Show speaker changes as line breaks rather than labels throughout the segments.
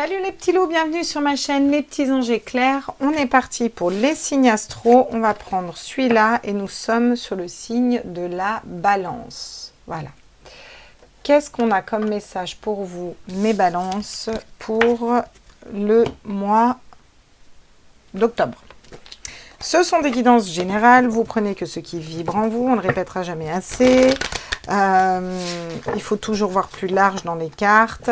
Salut les petits loups, bienvenue sur ma chaîne Les Petits Anges Éclairs. On est parti pour les signes astro. On va prendre celui-là et nous sommes sur le signe de la balance. Voilà. Qu'est-ce qu'on a comme message pour vous, mes balances, pour le mois d'octobre? Ce sont des guidances générales. Vous prenez que ce qui vibre en vous. On ne le répétera jamais assez. Il faut toujours voir plus large dans les cartes.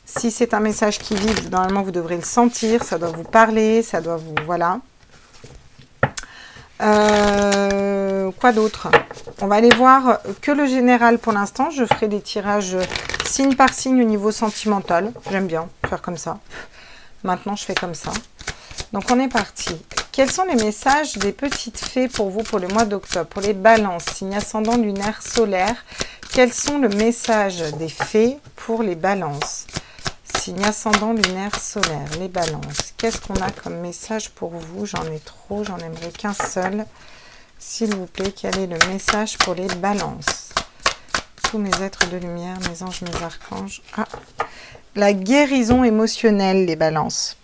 Si c'est un message qui vibre, normalement, vous devrez le sentir. Ça doit vous parler, ça doit vous... Voilà. Quoi d'autre? On va aller voir que le général pour l'instant. Je ferai des tirages signe par signe au niveau sentimental. J'aime bien faire comme ça. Maintenant, je fais comme ça. Donc, on est parti. Quels sont les messages des petites fées pour vous pour le mois d'octobre? Pour les balances, signe ascendant lunaire solaire. Quels sont le message des fées pour les balances? Signe ascendant lunaire solaire, les balances. Qu'est-ce qu'on a comme message pour vous? J'en ai trop, j'en aimerais qu'un seul. S'il vous plaît, quel est le message pour les balances? Tous mes êtres de lumière, mes anges, mes archanges. Ah, la guérison émotionnelle, les balances.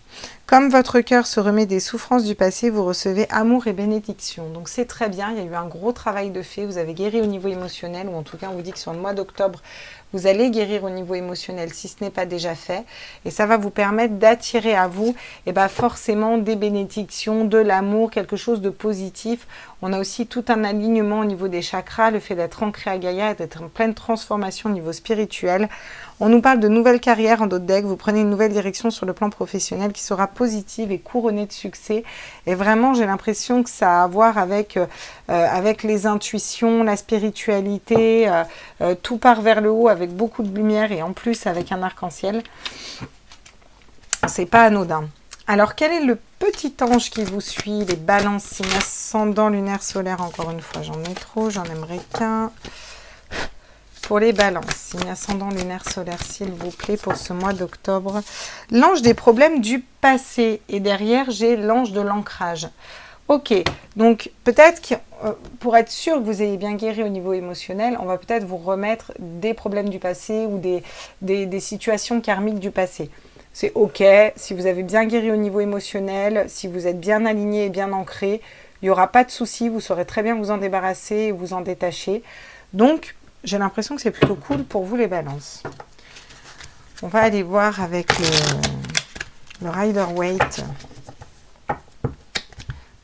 Comme votre cœur se remet des souffrances du passé, vous recevez amour et bénédiction. Donc c'est très bien, il y a eu un gros travail de fait. Vous avez guéri au niveau émotionnel, ou en tout cas on vous dit que sur le mois d'octobre, vous allez guérir au niveau émotionnel si ce n'est pas déjà fait. Et ça va vous permettre d'attirer à vous forcément des bénédictions, de l'amour, quelque chose de positif. On a aussi tout un alignement au niveau des chakras, le fait d'être ancré à Gaïa, d'être en pleine transformation au niveau spirituel. On nous parle de nouvelles carrières en d'autres decks. Vous prenez une nouvelle direction sur le plan professionnel qui sera positive et couronnée de succès. Et vraiment, j'ai l'impression que ça a à voir avec les intuitions, la spiritualité. Tout part vers le haut avec beaucoup de lumière et en plus avec un arc-en-ciel. C'est pas anodin. Alors, quel est le petit ange qui vous suit? Les balances, signe ascendant lunaire solaire, encore une fois. J'en ai trop, j'en aimerais qu'un. Pour les balances, signe ascendant lunaire solaire, s'il vous plaît, pour ce mois d'octobre. L'ange des problèmes du passé. Et derrière, j'ai l'ange de l'ancrage. Ok, donc peut-être que pour être sûr que vous ayez bien guéri au niveau émotionnel, on va peut-être vous remettre des problèmes du passé ou des situations karmiques du passé. C'est ok, si vous avez bien guéri au niveau émotionnel, si vous êtes bien aligné et bien ancré, il n'y aura pas de souci, vous saurez très bien vous en débarrasser et vous en détacher. Donc, j'ai l'impression que c'est plutôt cool pour vous les balances. On va aller voir avec le Rider-Waite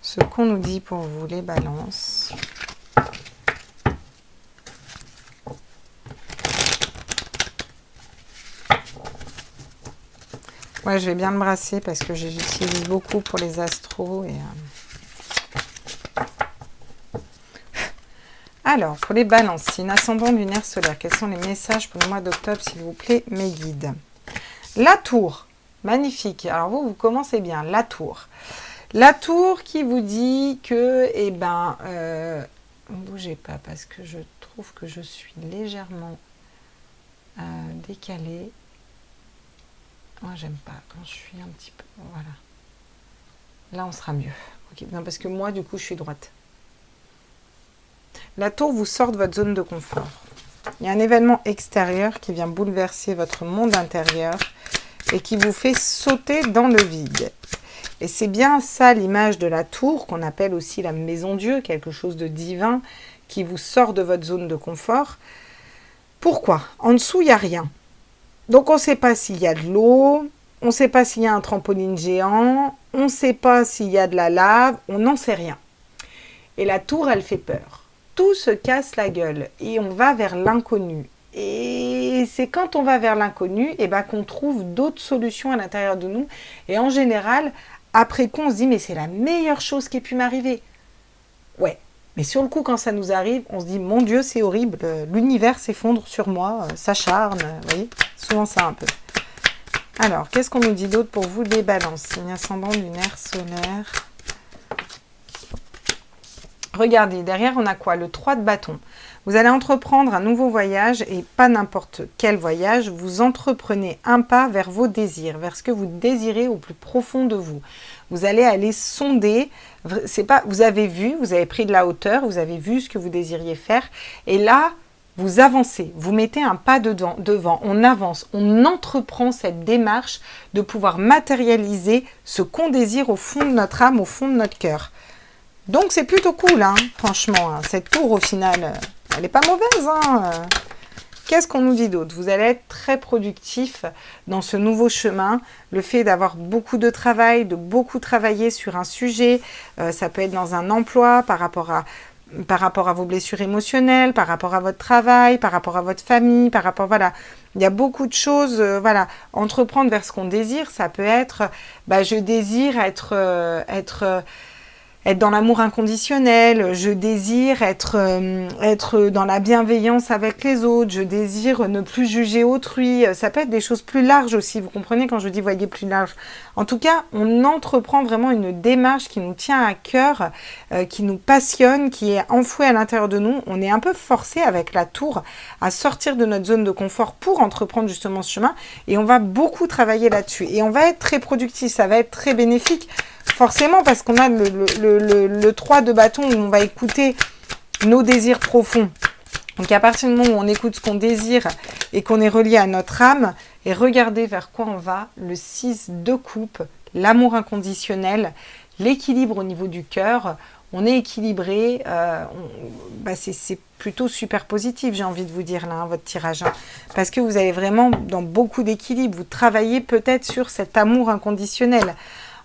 ce qu'on nous dit pour vous les balances. Ouais, je vais bien le brasser parce que je l'utilise beaucoup pour les astros. Alors, pour les balances, signe ascendant lunaire solaire, quels sont les messages pour le mois d'octobre, s'il vous plaît, mes guides? La tour, magnifique. Alors vous commencez bien, la tour. La tour qui vous dit que, ne bougez pas parce que je trouve que je suis légèrement décalée. Moi, j'aime pas quand je suis un petit peu... Voilà. Là, on sera mieux. Okay. Non, parce que moi, du coup, je suis droite. La tour vous sort de votre zone de confort. Il y a un événement extérieur qui vient bouleverser votre monde intérieur et qui vous fait sauter dans le vide. Et c'est bien ça l'image de la tour, qu'on appelle aussi la maison Dieu, quelque chose de divin qui vous sort de votre zone de confort. Pourquoi? En dessous, il n'y a rien. Donc, on ne sait pas s'il y a de l'eau, on ne sait pas s'il y a un trampoline géant, on ne sait pas s'il y a de la lave, on n'en sait rien. Et la tour, elle fait peur. Tout se casse la gueule et on va vers l'inconnu. Et c'est quand on va vers l'inconnu qu'on trouve d'autres solutions à l'intérieur de nous. Et en général, après coup, on se dit, mais c'est la meilleure chose qui ait pu m'arriver. Ouais, mais sur le coup, quand ça nous arrive, on se dit, mon Dieu, c'est horrible, l'univers s'effondre sur moi, s'acharne, vous voyez, souvent ça un peu. Alors, qu'est-ce qu'on nous dit d'autre pour vous, les balances? Signe ascendant lunaire solaire. Regardez, derrière, on a quoi? Le 3 de bâton. Vous allez entreprendre un nouveau voyage et pas n'importe quel voyage. Vous entreprenez un pas vers vos désirs, vers ce que vous désirez au plus profond de vous. Vous allez aller sonder. C'est pas, vous avez vu, vous avez pris de la hauteur, vous avez vu ce que vous désiriez faire. Et là, vous avancez, vous mettez un pas devant, on avance, on entreprend cette démarche de pouvoir matérialiser ce qu'on désire au fond de notre âme, au fond de notre cœur. Donc c'est plutôt cool, hein, franchement, hein. Cette tour au final, elle n'est pas mauvaise. Hein. Qu'est-ce qu'on nous dit d'autre? Vous allez être très productif dans ce nouveau chemin. Le fait d'avoir beaucoup de travail, de beaucoup travailler sur un sujet, ça peut être dans un emploi, par rapport à vos blessures émotionnelles, par rapport à votre travail, par rapport à votre famille, par rapport, voilà. Il y a beaucoup de choses, voilà. Entreprendre vers ce qu'on désire, ça peut être, je désire être dans l'amour inconditionnel, je désire être dans la bienveillance avec les autres, je désire ne plus juger autrui, ça peut être des choses plus larges aussi, vous comprenez quand je dis voyez plus large. En tout cas, on entreprend vraiment une démarche qui nous tient à cœur, qui nous passionne, qui est enfouie à l'intérieur de nous. On est un peu forcé avec la tour à sortir de notre zone de confort pour entreprendre justement ce chemin et on va beaucoup travailler là-dessus et on va être très productif, ça va être très bénéfique. Forcément, parce qu'on a le 3 de bâton où on va écouter nos désirs profonds. Donc, à partir du moment où on écoute ce qu'on désire et qu'on est relié à notre âme, et regardez vers quoi on va, le 6 de coupe, l'amour inconditionnel, l'équilibre au niveau du cœur, on est équilibré, c'est plutôt super positif, j'ai envie de vous dire, là, hein, votre tirage. Hein, parce que vous allez vraiment dans beaucoup d'équilibre, vous travaillez peut-être sur cet amour inconditionnel.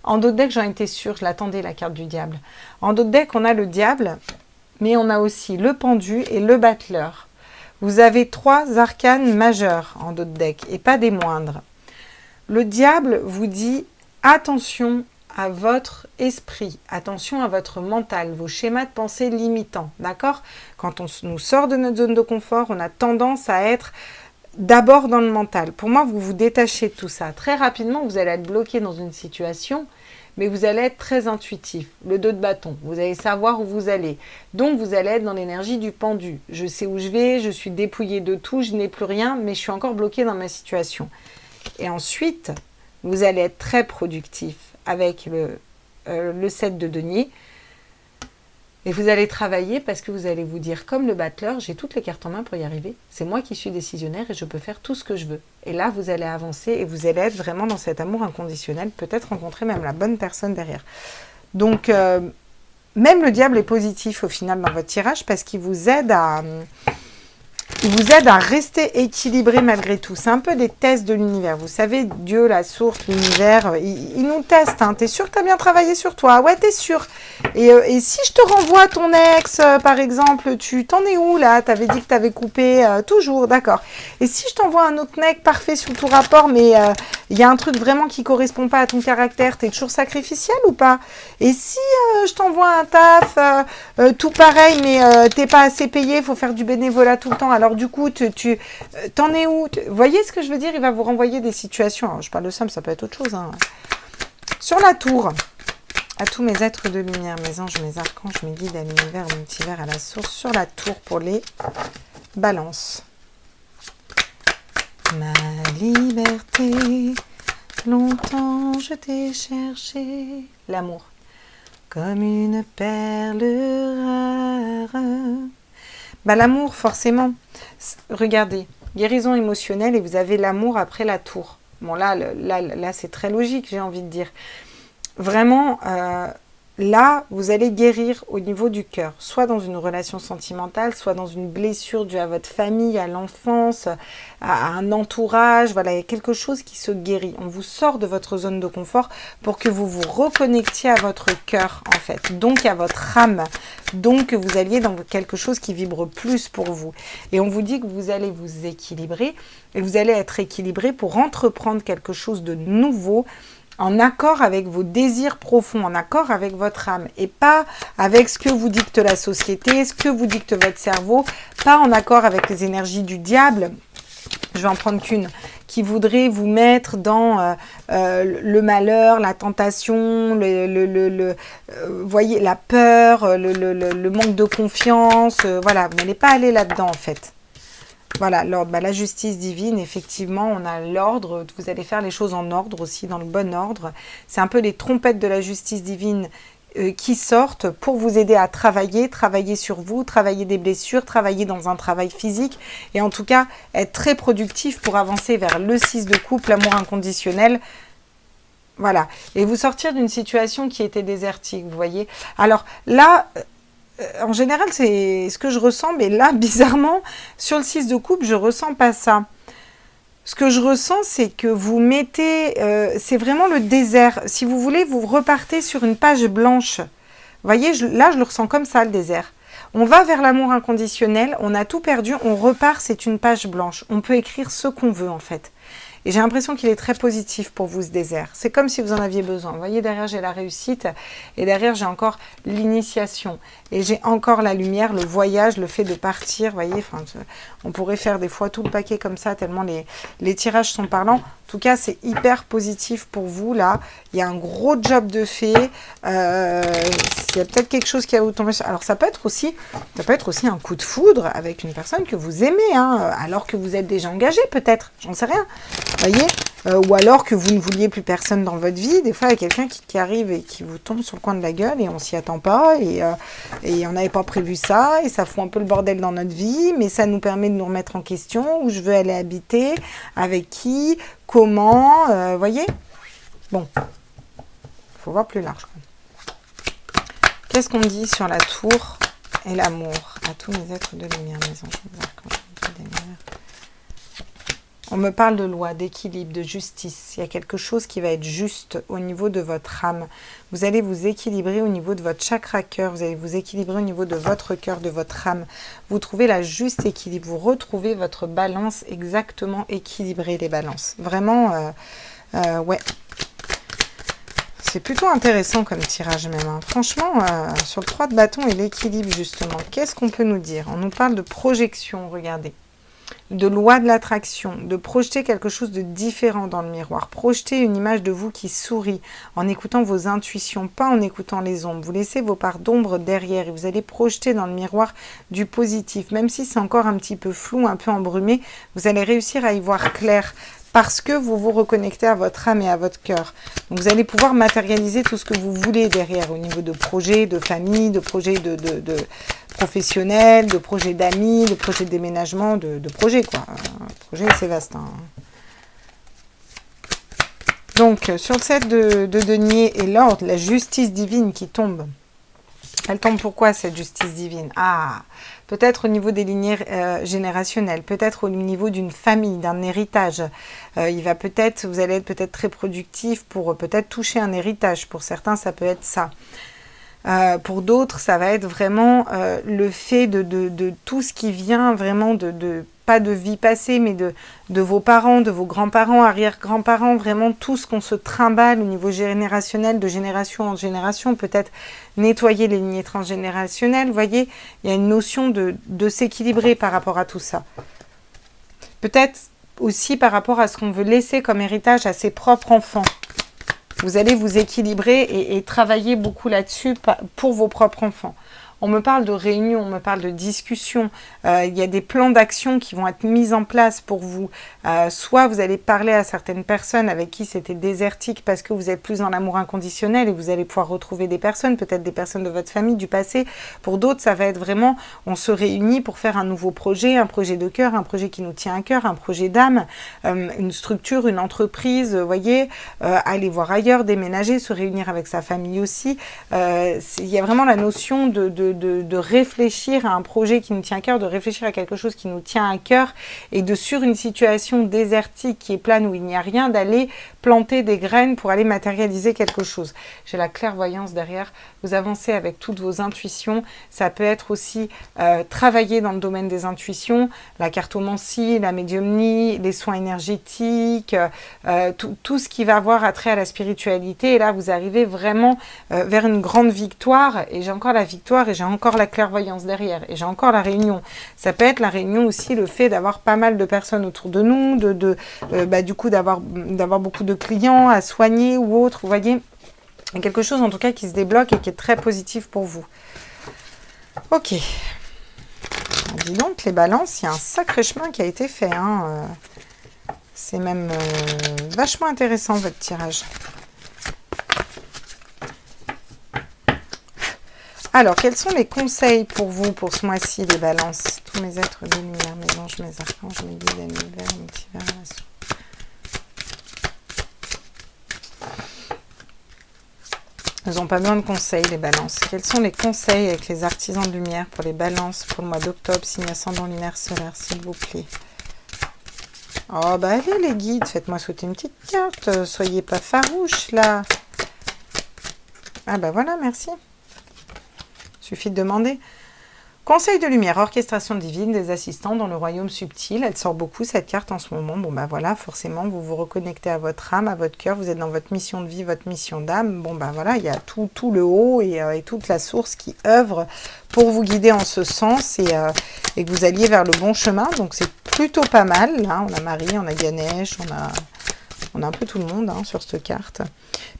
En dos de deck, j'en étais sûre, je l'attendais, la carte du diable. En dos de deck, on a le diable, mais on a aussi le pendu et le battleur. Vous avez 3 arcanes majeurs en dos de deck, et pas des moindres. Le diable vous dit attention à votre esprit, attention à votre mental, vos schémas de pensée limitants, d'accord? Quand on nous sort de notre zone de confort, on a tendance à être d'abord dans le mental. Pour moi, vous vous détachez de tout ça. Très rapidement, vous allez être bloqué dans une situation, mais vous allez être très intuitif. Le 2 de bâton, vous allez savoir où vous allez. Donc, vous allez être dans l'énergie du pendu. Je sais où je vais, je suis dépouillé de tout, je n'ai plus rien, mais je suis encore bloqué dans ma situation. Et ensuite, vous allez être très productif avec le 7 de denier. Et vous allez travailler parce que vous allez vous dire, comme le battleur, j'ai toutes les cartes en main pour y arriver. C'est moi qui suis décisionnaire et je peux faire tout ce que je veux. Et là, vous allez avancer et vous allez être vraiment dans cet amour inconditionnel, peut-être rencontrer même la bonne personne derrière. Donc, même le diable est positif au final dans votre tirage parce qu'il vous aide à rester équilibré malgré tout. C'est un peu des tests de l'univers. Vous savez, Dieu, la source, l'univers, il nous teste. Hein. T'es sûr que tu as bien travaillé sur toi? Ouais, t'es sûr. Et si je te renvoie ton ex, par exemple, tu t'en es où là? T'avais dit que t'avais coupé, toujours, d'accord. Et si je t'envoie un autre mec parfait sur tout rapport, mais il y a un truc vraiment qui correspond pas à ton caractère, t'es toujours sacrificiel ou pas? Et si je t'envoie un taf, tout pareil, mais t'es pas assez payé, faut faire du bénévolat tout le temps. Alors du coup, t'en es où? Vous voyez ce que je veux dire? Il va vous renvoyer des situations. Alors, je parle de ça peut être autre chose. Hein. Sur la tour, à tous mes êtres de lumière, mes anges, mes archanges, mes guides, à l'univers, au multivers, à la source, sur la tour pour les balances. Ma liberté, longtemps je t'ai cherché. L'amour, comme une perle rare. L'amour, forcément. Regardez, guérison émotionnelle et vous avez l'amour après la tour. Bon, là c'est très logique, j'ai envie de dire. Vraiment, là, vous allez guérir au niveau du cœur, soit dans une relation sentimentale, soit dans une blessure due à votre famille, à l'enfance, à un entourage. Voilà, il y a quelque chose qui se guérit. On vous sort de votre zone de confort pour que vous vous reconnectiez à votre cœur, en fait, donc à votre âme. Donc, que vous alliez dans quelque chose qui vibre plus pour vous. Et on vous dit que vous allez vous équilibrer et vous allez être équilibré pour entreprendre quelque chose de nouveau, en accord avec vos désirs profonds, en accord avec votre âme, et pas avec ce que vous dicte la société, ce que vous dicte votre cerveau, pas en accord avec les énergies du diable. Je vais en prendre qu'une, qui voudrait vous mettre dans le malheur, la tentation, voyez, la peur, le manque de confiance. Voilà, vous n'allez pas aller là-dedans en fait. Voilà, l'ordre, la justice divine, effectivement, on a l'ordre, vous allez faire les choses en ordre aussi, dans le bon ordre. C'est un peu les trompettes de la justice divine qui sortent pour vous aider à travailler sur vous, travailler des blessures, travailler dans un travail physique et en tout cas être très productif pour avancer vers le 6 de coupe, l'amour inconditionnel. Voilà. Et vous sortir d'une situation qui était désertique, vous voyez. Alors là, en général, c'est ce que je ressens, mais là, bizarrement, sur le 6 de coupe, je ressens pas ça. Ce que je ressens, c'est que vous mettez... c'est vraiment le désert. Si vous voulez, vous repartez sur une page blanche. Vous voyez, là, je le ressens comme ça, le désert. On va vers l'amour inconditionnel, on a tout perdu, on repart, c'est une page blanche. On peut écrire ce qu'on veut, en fait. Et j'ai l'impression qu'il est très positif pour vous, ce désert. C'est comme si vous en aviez besoin. Vous voyez, derrière, j'ai la réussite. Et derrière, j'ai encore l'initiation. Et j'ai encore la lumière, le voyage, le fait de partir. Vous voyez, enfin, on pourrait faire des fois tout le paquet comme ça, tellement les tirages sont parlants. En tout cas, c'est hyper positif pour vous, là. Il y a un gros job de fait. Il y a peut-être quelque chose qui va vous tomber sur... Alors, ça peut être aussi un coup de foudre avec une personne que vous aimez, hein, alors que vous êtes déjà engagé, peut-être. J'en sais rien. Vous voyez, ou alors que vous ne vouliez plus personne dans votre vie. Des fois, il y a quelqu'un qui arrive et qui vous tombe sur le coin de la gueule et on s'y attend pas et on n'avait pas prévu ça et ça fout un peu le bordel dans notre vie, mais ça nous permet de nous remettre en question, où je veux aller habiter, avec qui, comment, vous voyez. Bon, il faut voir plus large. Qu'est-ce qu'on dit sur la tour et l'amour à tous les êtres de lumière, mes anges, mes archanges, des lumières. On me parle de loi, d'équilibre, de justice. Il y a quelque chose qui va être juste au niveau de votre âme. Vous allez vous équilibrer au niveau de votre chakra cœur. Vous allez vous équilibrer au niveau de votre cœur, de votre âme. Vous trouvez la juste équilibre. Vous retrouvez votre balance exactement équilibrée, les balances. Vraiment, ouais. C'est plutôt intéressant comme tirage même. Hein. Franchement, sur le 3 de bâton et l'équilibre, justement, qu'est-ce qu'on peut nous dire? On nous parle de projection, regardez. De loi de l'attraction, de projeter quelque chose de différent dans le miroir, projeter une image de vous qui sourit en écoutant vos intuitions, pas en écoutant les ombres. Vous laissez vos parts d'ombre derrière et vous allez projeter dans le miroir du positif. Même si c'est encore un petit peu flou, un peu embrumé, vous allez réussir à y voir clair parce que vous vous reconnectez à votre âme et à votre cœur. Donc vous allez pouvoir matérialiser tout ce que vous voulez derrière au niveau de projets, de famille, de projets de professionnels, de projets d'amis, de projets de déménagement, de projets quoi. Projet c'est vaste. Hein. Donc sur le 7 de denier et l'ordre, la justice divine qui tombe. Elle tombe pourquoi cette justice divine? Ah, peut-être au niveau des lignées générationnelles, peut-être au niveau d'une famille, d'un héritage. Vous allez être peut-être très productif pour peut-être toucher un héritage. Pour certains, ça peut être ça. Pour d'autres, ça va être vraiment le fait de tout ce qui vient vraiment pas de vie passée, mais de vos parents, de vos grands-parents, arrière-grands-parents, vraiment tout ce qu'on se trimballe au niveau générationnel, de génération en génération, peut-être nettoyer les lignées transgénérationnelles. Vous voyez, il y a une notion de s'équilibrer par rapport à tout ça. Peut-être aussi par rapport à ce qu'on veut laisser comme héritage à ses propres enfants. Vous allez vous équilibrer et travailler beaucoup là-dessus pour vos propres enfants. On me parle de réunion, on me parle de discussion. Il y a des plans d'action qui vont être mis en place pour vous. Soit vous allez parler à certaines personnes avec qui c'était désertique parce que vous êtes plus dans l'amour inconditionnel et vous allez pouvoir retrouver des personnes, peut-être des personnes de votre famille, du passé. Pour d'autres, ça va être vraiment, on se réunit pour faire un nouveau projet, un projet de cœur, un projet qui nous tient à cœur, un projet d'âme, une structure, une entreprise, vous voyez, aller voir ailleurs, déménager, se réunir avec sa famille aussi. Il y a vraiment la notion de réfléchir à un projet qui nous tient à cœur, de réfléchir à quelque chose qui nous tient à cœur et de sur une situation désertique qui est plane où il n'y a rien, d'aller planter des graines pour aller matérialiser quelque chose. J'ai la clairvoyance derrière, vous avancez avec toutes vos intuitions, ça peut être aussi travailler dans le domaine des intuitions, la cartomancie, la médiumnie, les soins énergétiques, tout ce qui va avoir attrait à la spiritualité et là vous arrivez vraiment vers une grande victoire et j'ai encore la victoire et j'ai encore la clairvoyance derrière et j'ai encore la réunion. Ça peut être la réunion aussi, le fait d'avoir pas mal de personnes autour de nous, du coup d'avoir beaucoup de clients à soigner ou autre, vous voyez. Il y a quelque chose en tout cas qui se débloque et qui est très positif pour vous. Ok. Dis donc les balances, il y a un sacré chemin qui a été fait. Hein. C'est même vachement intéressant votre tirage. Alors, quels sont les conseils pour vous pour ce mois-ci, les balances? Tous mes êtres de lumière, mes anges, mes archanges, mes guides, l'univers, multivers, la source. Ils n'ont pas besoin de conseils, les balances. Quels sont les conseils avec les artisans de lumière pour les balances pour le mois d'octobre, signe ascendant lunaire solaire, s'il vous plaît? Oh, bah allez, les guides, faites-moi sauter une petite carte. Soyez pas farouches, là. Ah, bah voilà, merci. Suffit de demander. Conseil de lumière, orchestration divine des assistants dans le royaume subtil. Elle sort beaucoup cette carte en ce moment. Bon bah voilà, forcément vous vous reconnectez à votre âme, à votre cœur. Vous êtes dans votre mission de vie, votre mission d'âme. Bon bah voilà, il y a tout le haut et toute la source qui œuvre pour vous guider en ce sens et que vous alliez vers le bon chemin. Donc c'est plutôt pas mal. Là, on a Marie, on a Ganesh, on a un peu tout le monde sur cette carte.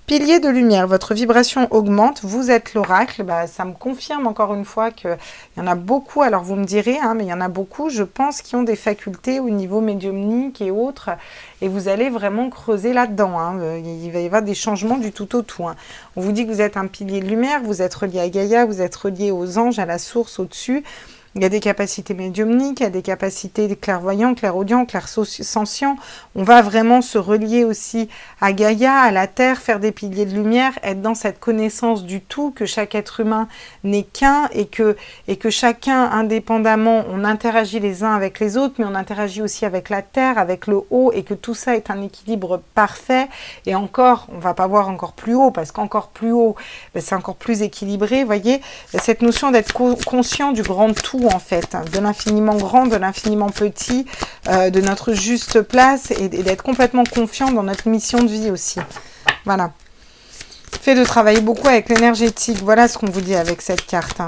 Pilier de lumière, votre vibration augmente, vous êtes l'oracle. Bah, ça me confirme encore une fois qu'il y en a beaucoup, alors vous me direz, mais il y en a beaucoup, je pense, qui ont des facultés au niveau médiumnique et autres, et vous allez vraiment creuser là-dedans. Il va y avoir des changements du tout au tout. On vous dit que vous êtes un pilier de lumière, vous êtes relié à Gaïa, vous êtes relié aux anges, à la source, au-dessus. Il y a des capacités médiumniques, il y a des capacités clairvoyants, clairaudients, clairsentients. On va vraiment se relier aussi à Gaïa, à la Terre, faire des piliers de lumière, être dans cette connaissance du tout, que chaque être humain n'est qu'un et que chacun, indépendamment, on interagit les uns avec les autres, mais on interagit aussi avec la Terre, avec le haut, et que tout ça est un équilibre parfait. Et encore, on va pas voir encore plus haut, parce qu'encore plus haut, c'est encore plus équilibré. Vous voyez, cette notion d'être conscient du grand tout, en fait, de l'infiniment grand, de l'infiniment petit, de notre juste place et d'être complètement confiant dans notre mission de vie aussi. Voilà. Fait de travailler beaucoup avec l'énergétique. Voilà ce qu'on vous dit avec cette carte.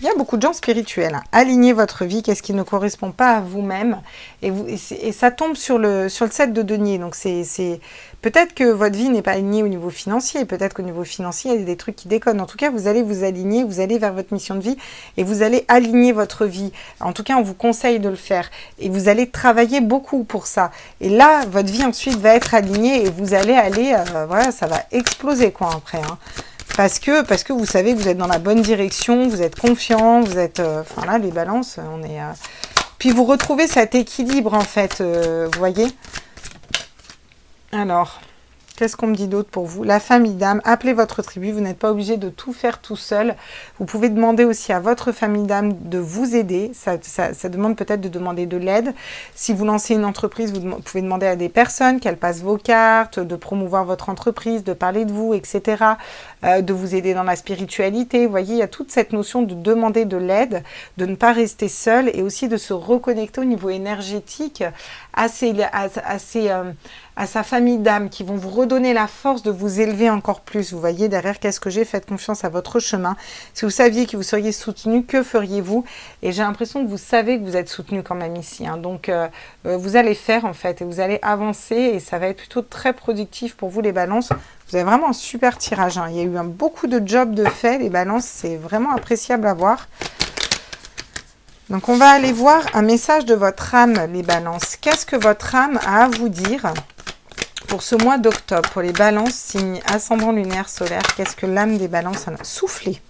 Il y a beaucoup de gens spirituels. Alignez votre vie, qu'est-ce qui ne correspond pas à vous-même. Et ça tombe sur le 7 de denier. Donc c'est peut-être que votre vie n'est pas alignée au niveau financier. Peut-être qu'au niveau financier, il y a des trucs qui déconnent. En tout cas, vous allez vous aligner, vous allez vers votre mission de vie et vous allez aligner votre vie. En tout cas, on vous conseille de le faire. Et vous allez travailler beaucoup pour ça. Et là, votre vie ensuite va être alignée et vous allez aller... voilà, ça va exploser quoi après. Parce que vous savez que vous êtes dans la bonne direction, vous êtes confiant, vous êtes... Enfin là, les balances, on est... Puis vous retrouvez cet équilibre, en fait, vous voyez. Alors, qu'est-ce qu'on me dit d'autre pour vous? La famille d'âme, appelez votre tribu, vous n'êtes pas obligé de tout faire tout seul. Vous pouvez demander aussi à votre famille d'âme de vous aider. Ça demande peut-être de demander de l'aide. Si vous lancez une entreprise, vous pouvez demander à des personnes qu'elles passent vos cartes, de promouvoir votre entreprise, de parler de vous, etc. De vous aider dans la spiritualité. Vous voyez, il y a toute cette notion de demander de l'aide, de ne pas rester seul et aussi de se reconnecter au niveau énergétique à sa famille d'âme qui vont vous redonner la force de vous élever encore plus. Vous voyez, derrière, qu'est-ce que j'ai? Faites confiance à votre chemin. Si vous saviez que vous seriez soutenu, que feriez-vous? Et j'ai l'impression que vous savez que vous êtes soutenu quand même ici. Donc, vous allez faire, en fait, et vous allez avancer, et ça va être plutôt très productif pour vous, les balances. Vous avez vraiment un super tirage. Il y a eu beaucoup de jobs de fait, les balances. C'est vraiment appréciable à voir. Donc, on va aller voir un message de votre âme, les balances. Qu'est-ce que votre âme a à vous dire pour ce mois d'octobre? Pour les balances, signe ascendant lunaire solaire, qu'est-ce que l'âme des balances a? Soufflez.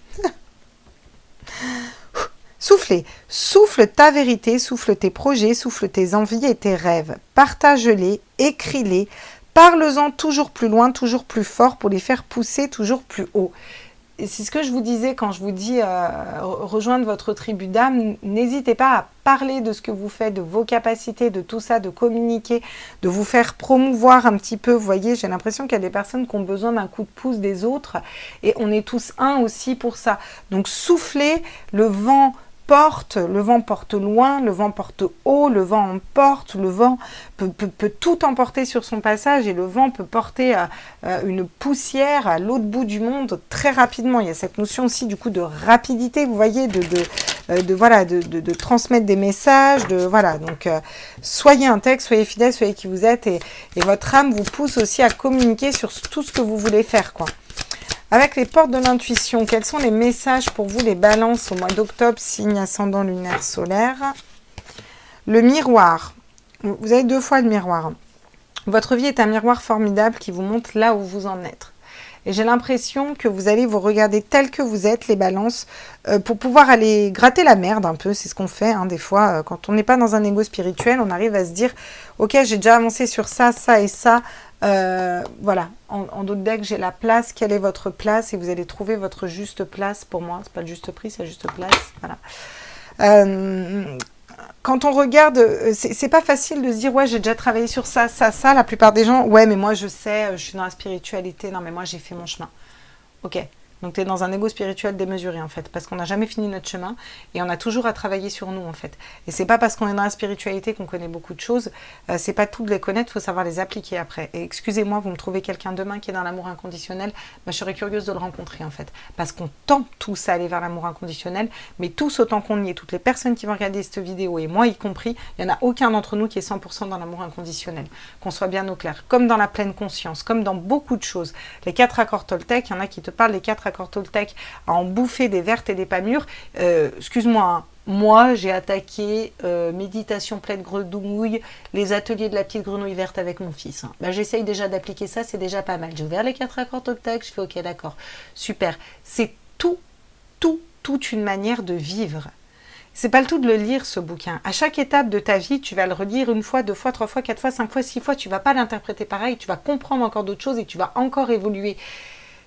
Soufflez. Souffle ta vérité, souffle tes projets, souffle tes envies et tes rêves. Partage-les, écris-les. Parle-en toujours plus loin, toujours plus fort pour les faire pousser toujours plus haut. Et c'est ce que je vous disais quand je vous dis rejoindre votre tribu d'âme. N'hésitez pas à parler de ce que vous faites, de vos capacités, de tout ça, de communiquer, de vous faire promouvoir un petit peu. Vous voyez, j'ai l'impression qu'il y a des personnes qui ont besoin d'un coup de pouce des autres et on est tous un aussi pour ça. Donc soufflez, le vent porte loin, le vent porte haut, le vent emporte, le vent peut tout emporter sur son passage et le vent peut porter une poussière à l'autre bout du monde très rapidement. Il y a cette notion aussi du coup de rapidité, vous voyez, de transmettre des messages, voilà. Donc soyez intègre, soyez fidèle, soyez qui vous êtes et votre âme vous pousse aussi à communiquer sur tout ce que vous voulez faire, quoi. Avec les portes de l'intuition, quels sont les messages pour vous, les balances, au mois d'octobre, signe ascendant lunaire solaire? Le miroir. Vous avez 2 fois le miroir. Votre vie est un miroir formidable qui vous montre là où vous en êtes. Et j'ai l'impression que vous allez vous regarder tel que vous êtes, les balances, pour pouvoir aller gratter la merde un peu. C'est ce qu'on fait, hein, des fois. Quand on n'est pas dans un ego spirituel, on arrive à se dire, ok, j'ai déjà avancé sur ça, ça et ça. Voilà, en d'autres decks, j'ai la place. Quelle est votre place? Et vous allez trouver votre juste place pour moi. C'est pas le juste prix, c'est la juste place. Voilà. Quand on regarde, c'est pas facile de se dire, ouais, j'ai déjà travaillé sur ça, ça, ça. La plupart des gens, ouais, mais moi, je sais, je suis dans la spiritualité. Non, mais moi, j'ai fait mon chemin. Ok. Donc, tu es dans un ego spirituel démesuré, en fait, parce qu'on n'a jamais fini notre chemin et on a toujours à travailler sur nous, en fait. Et c'est pas parce qu'on est dans la spiritualité qu'on connaît beaucoup de choses. C'est pas tout de les connaître, il faut savoir les appliquer après. Et excusez-moi, vous me trouvez quelqu'un demain qui est dans l'amour inconditionnel, je serais curieuse de le rencontrer, en fait. Parce qu'on tend tous à aller vers l'amour inconditionnel, mais tous autant qu'on y est, toutes les personnes qui vont regarder cette vidéo, et moi y compris, il n'y en a aucun d'entre nous qui est 100% dans l'amour inconditionnel. Qu'on soit bien au clair. Comme dans la pleine conscience, comme dans beaucoup de choses. Les 4 accords Toltec, il y en a qui te parlent des 4 accords Toltec à en bouffer des vertes et des pas mûres. Excuse-moi, hein. Moi, j'ai attaqué méditation pleine grenouille, les ateliers de la petite grenouille verte avec mon fils. Hein. J'essaye déjà d'appliquer ça, c'est déjà pas mal. J'ai ouvert les 4 accords Toltec, je fais ok, d'accord, super. C'est toute une manière de vivre. C'est pas le tout de le lire, ce bouquin. À chaque étape de ta vie, tu vas le relire 1 fois, 2 fois, 3 fois, 4 fois, 5 fois, 6 fois. Tu vas pas l'interpréter pareil, tu vas comprendre encore d'autres choses et tu vas encore évoluer.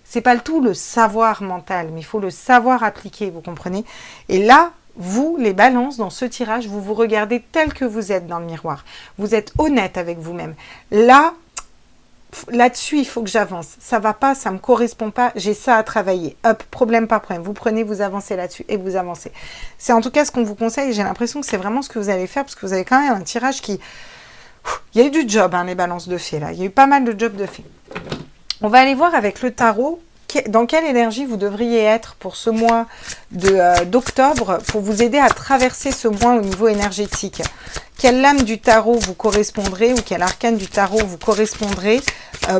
C'est pas le tout le savoir mental, mais il faut le savoir appliquer, vous comprenez? Et là, vous, les balances, dans ce tirage, vous vous regardez tel que vous êtes dans le miroir. Vous êtes honnête avec vous-même. Là-dessus, il faut que j'avance. Ça va pas, ça me correspond pas, j'ai ça à travailler. Hop, problème par problème. Vous prenez, vous avancez là-dessus et vous avancez. C'est en tout cas ce qu'on vous conseille. J'ai l'impression que c'est vraiment ce que vous allez faire parce que vous avez quand même un tirage qui... Il y a eu du job, hein, les balances de fées, là. Il y a eu pas mal de jobs de fées. On va aller voir avec le tarot dans quelle énergie vous devriez être pour ce mois d'octobre pour vous aider à traverser ce mois au niveau énergétique. Quelle lame du tarot vous correspondrez ou quel arcane du tarot vous correspondrez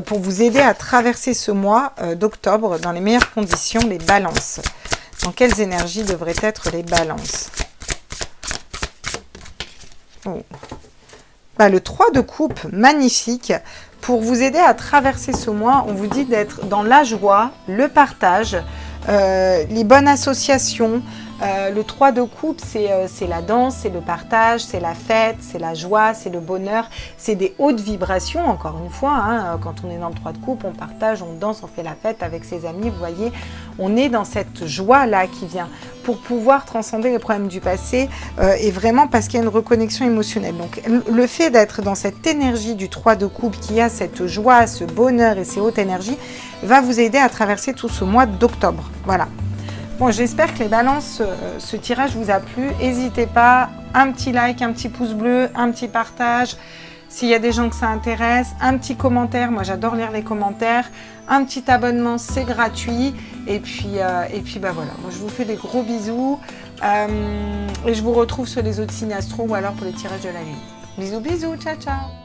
pour vous aider à traverser ce mois d'octobre dans les meilleures conditions, les balances. Dans quelles énergies devraient être les balances? Oh. Le 3 de coupe, magnifique. Pour vous aider à traverser ce mois, on vous dit d'être dans la joie, le partage, les bonnes associations. Le 3 de coupe, c'est la danse, c'est le partage, c'est la fête, c'est la joie, c'est le bonheur. C'est des hautes vibrations, encore une fois. Hein, quand on est dans le 3 de coupe, on partage, on danse, on fait la fête avec ses amis. Vous voyez, on est dans cette joie-là qui vient pour pouvoir transcender les problèmes du passé et vraiment parce qu'il y a une reconnexion émotionnelle. Donc, le fait d'être dans cette énergie du 3 de coupe qui a cette joie, ce bonheur et ces hautes énergies va vous aider à traverser tout ce mois d'octobre. Voilà. Bon, j'espère que les balances, ce tirage vous a plu. N'hésitez pas, un petit like, un petit pouce bleu, un petit partage. S'il y a des gens que ça intéresse, un petit commentaire. Moi, j'adore lire les commentaires. Un petit abonnement, c'est gratuit. Et puis voilà. Moi, je vous fais des gros bisous. Et je vous retrouve sur les autres signes astro ou alors pour le tirage de la lune. Bisous, bisous. Ciao, ciao.